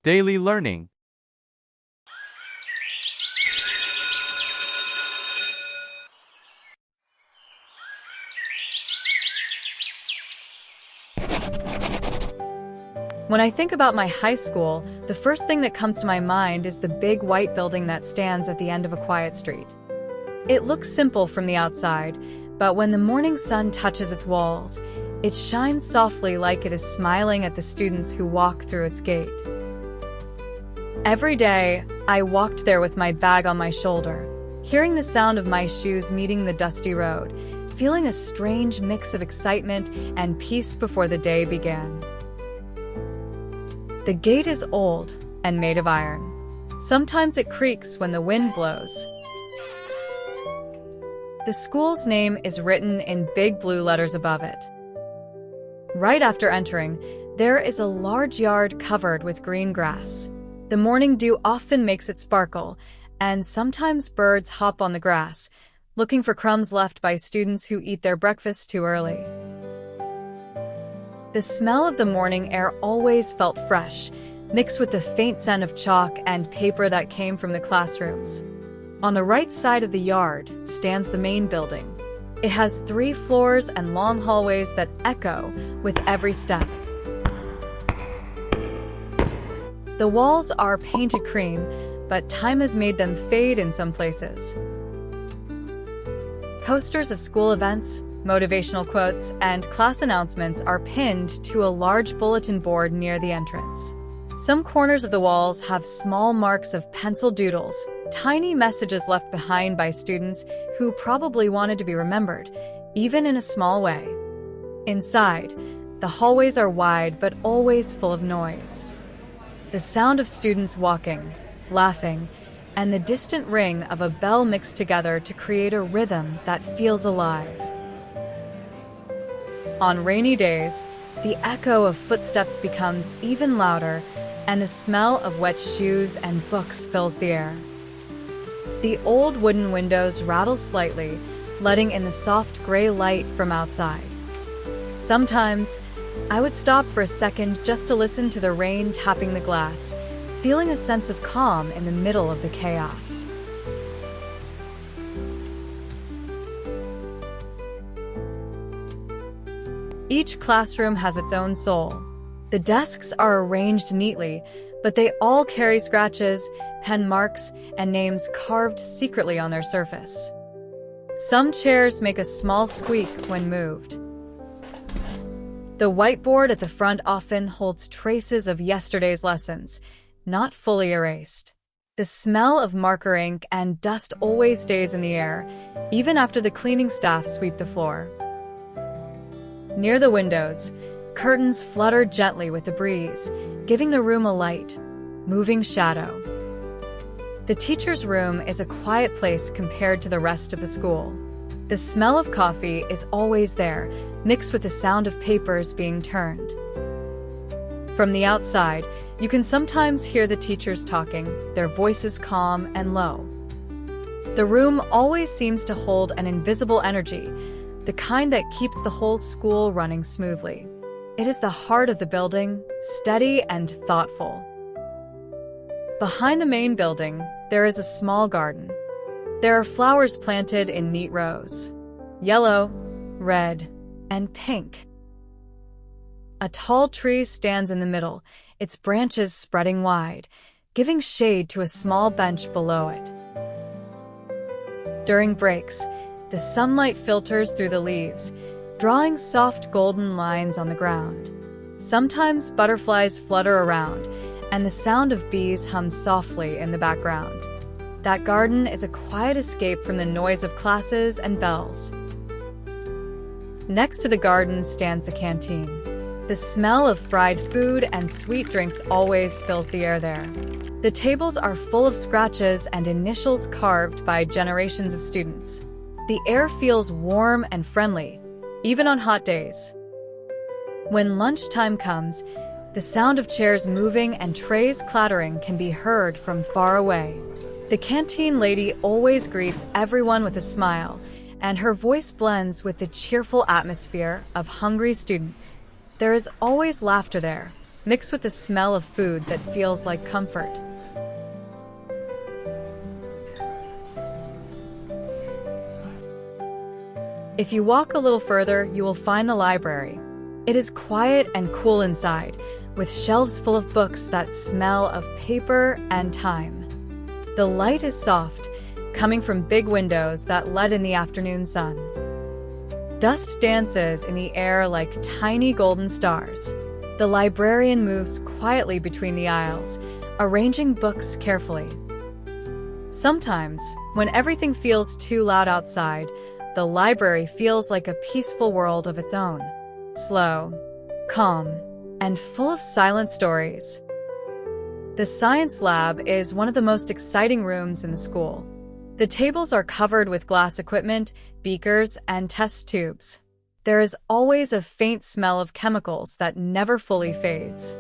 Daily learning. When I think about my high school, the first thing that comes to my mind is the big white building that stands at the end of a quiet street. It looks simple from the outside, but when the morning sun touches its walls, it shines softly like it is smiling at the students who walk through its gate. Every day, I walked there with my bag on my shoulder, hearing the sound of my shoes meeting the dusty road, feeling a strange mix of excitement and peace before the day began. The gate is old and made of iron. Sometimes it creaks when the wind blows. The school's name is written in big blue letters above it. Right after entering, there is a large yard covered with green grass. The morning dew often makes it sparkle, and sometimes birds hop on the grass, looking for crumbs left by students who eat their breakfast too early. The smell of the morning air always felt fresh, mixed with the faint scent of chalk and paper that came from the classrooms. On the right side of the yard stands the main building. It has 3 floors and long hallways that echo with every step. The walls are painted cream, but time has made them fade in some places. Posters of school events, motivational quotes, and class announcements are pinned to a large bulletin board near the entrance. Some corners of the walls have small marks of pencil doodles, tiny messages left behind by students who probably wanted to be remembered, even in a small way. Inside, the hallways are wide but always full of noise. The sound of students walking, laughing, and the distant ring of a bell mix together to create a rhythm that feels alive. On rainy days, the echo of footsteps becomes even louder, and the smell of wet shoes and books fills the air. The old wooden windows rattle slightly, letting in the soft gray light from outside. Sometimes, I would stop for a second just to listen to the rain tapping the glass, feeling a sense of calm in the middle of the chaos. Each classroom has its own soul. The desks are arranged neatly, but they all carry scratches, pen marks, and names carved secretly on their surface. Some chairs make a small squeak when moved. The whiteboard at the front often holds traces of yesterday's lessons, not fully erased. The smell of marker ink and dust always stays in the air, even after the cleaning staff sweep the floor. Near the windows, curtains flutter gently with the breeze, giving the room a light, moving shadow. The teacher's room is a quiet place compared to the rest of the school. The smell of coffee is always there, mixed with the sound of papers being turned. From the outside, you can sometimes hear the teachers talking, their voices calm and low. The room always seems to hold an invisible energy, the kind that keeps the whole school running smoothly. It is the heart of the building, steady and thoughtful. Behind the main building, there is a small garden. There are flowers planted in neat rows: yellow, red, and pink. A tall tree stands in the middle, its branches spreading wide, giving shade to a small bench below it. During breaks, the sunlight filters through the leaves, drawing soft golden lines on the ground. Sometimes butterflies flutter around, and the sound of bees hums softly in the background. That garden is a quiet escape from the noise of classes and bells. Next to the garden stands the canteen. The smell of fried food and sweet drinks always fills the air there. The tables are full of scratches and initials carved by generations of students. The air feels warm and friendly, even on hot days. When lunchtime comes, the sound of chairs moving and trays clattering can be heard from far away. The canteen lady always greets everyone with a smile, and her voice blends with the cheerful atmosphere of hungry students. There is always laughter there, mixed with the smell of food that feels like comfort. If you walk a little further, you will find the library. It is quiet and cool inside, with shelves full of books that smell of paper and time. The light is soft, coming from big windows that let in the afternoon sun. Dust dances in the air like tiny golden stars. The librarian moves quietly between the aisles, arranging books carefully. Sometimes, when everything feels too loud outside, the library feels like a peaceful world of its own. Slow, calm, and full of silent stories. The science lab is one of the most exciting rooms in the school. The tables are covered with glass equipment, beakers, and test tubes. There is always a faint smell of chemicals that never fully fades.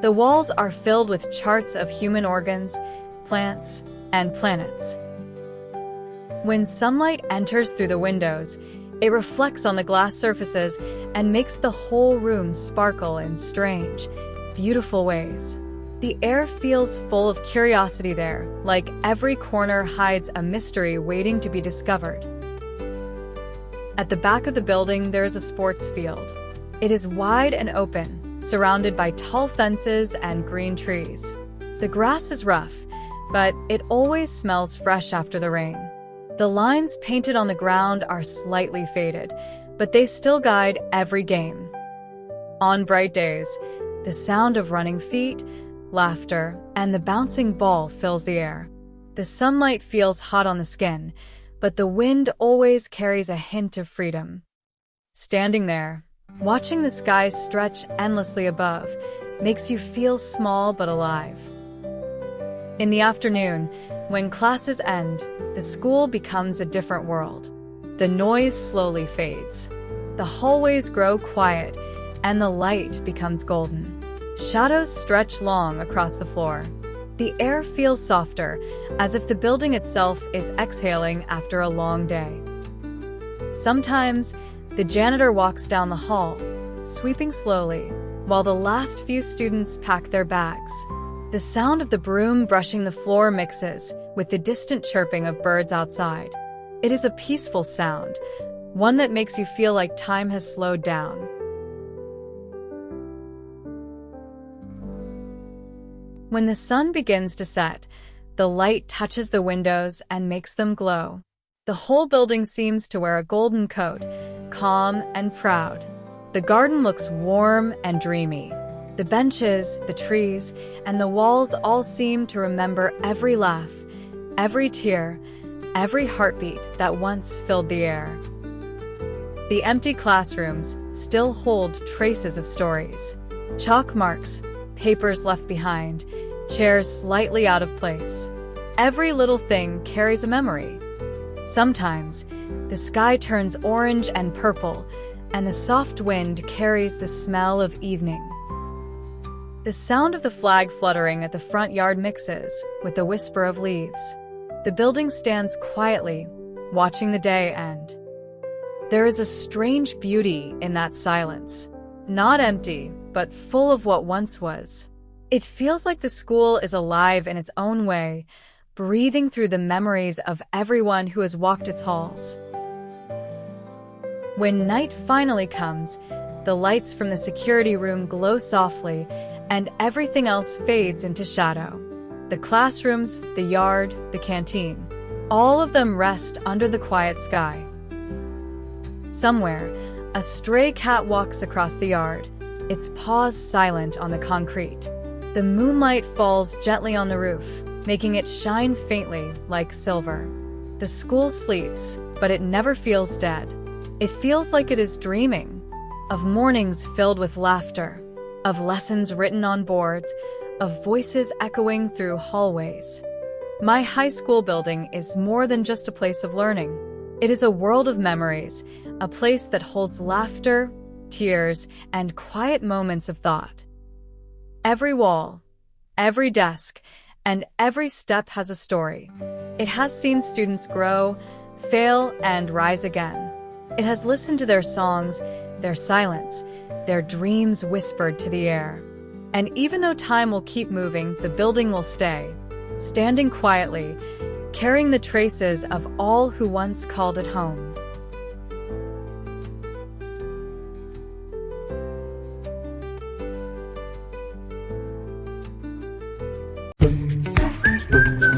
The walls are filled with charts of human organs, plants, and planets. When sunlight enters through the windows, it reflects on the glass surfaces and makes the whole room sparkle in strange, beautiful ways. The air feels full of curiosity there, like every corner hides a mystery waiting to be discovered. At the back of the building, there is a sports field. It is wide and open, surrounded by tall fences and green trees. The grass is rough, but it always smells fresh after the rain. The lines painted on the ground are slightly faded, but they still guide every game. On bright days, the sound of running feet, laughter, and the bouncing ball fills the air. The sunlight feels hot on the skin, but the wind always carries a hint of freedom. Standing there, watching the sky stretch endlessly above, makes you feel small but alive. In the afternoon, when classes end, the school becomes a different world. The noise slowly fades. The hallways grow quiet, and the light becomes golden. Shadows stretch long across the floor. The air feels softer, as if the building itself is exhaling after a long day. Sometimes, the janitor walks down the hall, sweeping slowly, while the last few students pack their bags. The sound of the broom brushing the floor mixes with the distant chirping of birds outside. It is a peaceful sound, one that makes you feel like time has slowed down. When the sun begins to set, the light touches the windows and makes them glow. The whole building seems to wear a golden coat, calm and proud. The garden looks warm and dreamy. The benches, the trees, and the walls all seem to remember every laugh, every tear, every heartbeat that once filled the air. The empty classrooms still hold traces of stories. Chalk marks, papers left behind, chairs slightly out of place. Every little thing carries a memory. Sometimes, the sky turns orange and purple, and the soft wind carries the smell of evening. The sound of the flag fluttering at the front yard mixes with the whisper of leaves. The building stands quietly, watching the day end. There is a strange beauty in that silence. Not empty, but full of what once was. It feels like the school is alive in its own way, breathing through the memories of everyone who has walked its halls. When night finally comes, the lights from the security room glow softly, and everything else fades into shadow. The classrooms, the yard, the canteen, all of them rest under the quiet sky. Somewhere, a stray cat walks across the yard, its paws silent on the concrete. The moonlight falls gently on the roof, making it shine faintly like silver. The school sleeps, but it never feels dead. It feels like it is dreaming, of mornings filled with laughter, of lessons written on boards, of voices echoing through hallways. My high school building is more than just a place of learning. It is a world of memories, a place that holds laughter, tears, and quiet moments of thought. Every wall, every desk, and every step has a story. It has seen students grow, fail, and rise again. It has listened to their songs, their silence, their dreams whispered to the air. And even though time will keep moving, the building will stay, standing quietly, carrying the traces of all who once called it home. Boom,